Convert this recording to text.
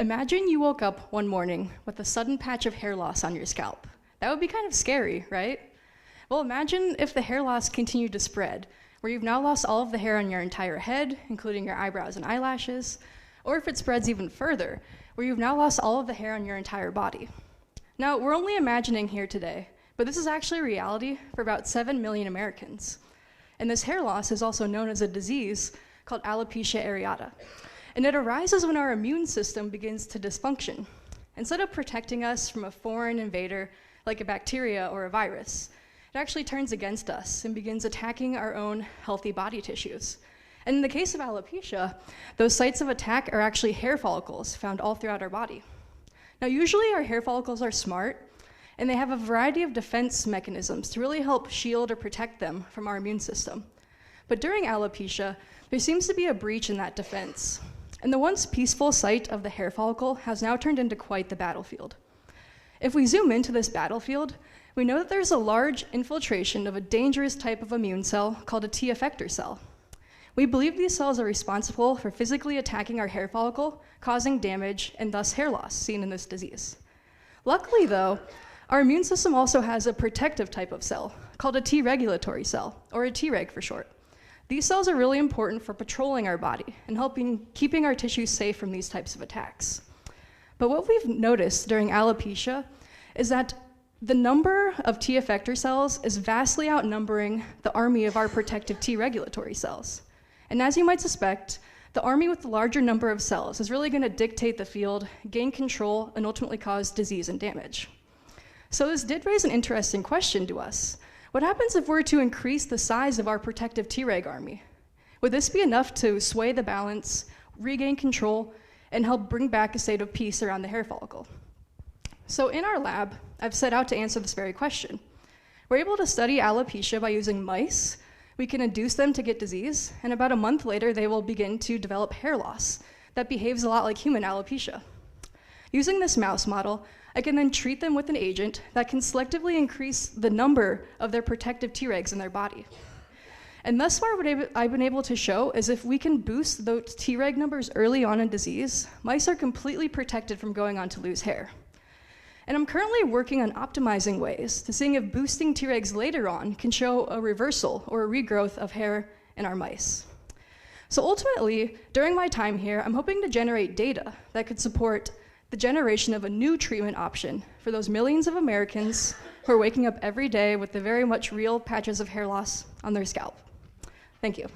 Imagine you woke up one morning with a sudden patch of hair loss on your scalp. That would be kind of scary, right? Well, imagine if the hair loss continued to spread, where you've now lost all of the hair on your entire head, including your eyebrows and eyelashes, or if it spreads even further, where you've now lost all of the hair on your entire body. Now, we're only imagining here today, but this is actually reality for about 7 million Americans. And this hair loss is also known as a disease called alopecia areata. And it arises when our immune system begins to dysfunction. Instead of protecting us from a foreign invader like a bacteria or a virus, it actually turns against us and begins attacking our own healthy body tissues. And in the case of alopecia, those sites of attack are actually hair follicles found all throughout our body. Now, usually our hair follicles are smart, and they have a variety of defense mechanisms to really help shield or protect them from our immune system. But during alopecia, there seems to be a breach in that defense. And the once peaceful site of the hair follicle has now turned into quite the battlefield. If we zoom into this battlefield, we know that there's a large infiltration of a dangerous type of immune cell called a T effector cell. We believe these cells are responsible for physically attacking our hair follicle, causing damage and thus hair loss seen in this disease. Luckily though, our immune system also has a protective type of cell called a T regulatory cell, or a Treg for short. These cells are really important for patrolling our body and keeping our tissues safe from these types of attacks. But what we've noticed during alopecia is that the number of T effector cells is vastly outnumbering the army of our protective T regulatory cells. And as you might suspect, the army with the larger number of cells is really going to dictate the field, gain control, and ultimately cause disease and damage. So this did raise an interesting question to us. What happens if we're to increase the size of our protective Treg army? Would this be enough to sway the balance, regain control, and help bring back a state of peace around the hair follicle? So in our lab, I've set out to answer this very question. We're able to study alopecia by using mice. We can induce them to get disease, and about a month later, they will begin to develop hair loss that behaves a lot like human alopecia. Using this mouse model, I can then treat them with an agent that can selectively increase the number of their protective Tregs in their body. And thus far, what I've been able to show is if we can boost those Treg numbers early on in disease, mice are completely protected from going on to lose hair. And I'm currently working on optimizing ways to seeing if boosting Tregs later on can show a reversal or a regrowth of hair in our mice. So ultimately, during my time here, I'm hoping to generate data that could support the generation of a new treatment option for those millions of Americans who are waking up every day with the very much real patches of hair loss on their scalp. Thank you.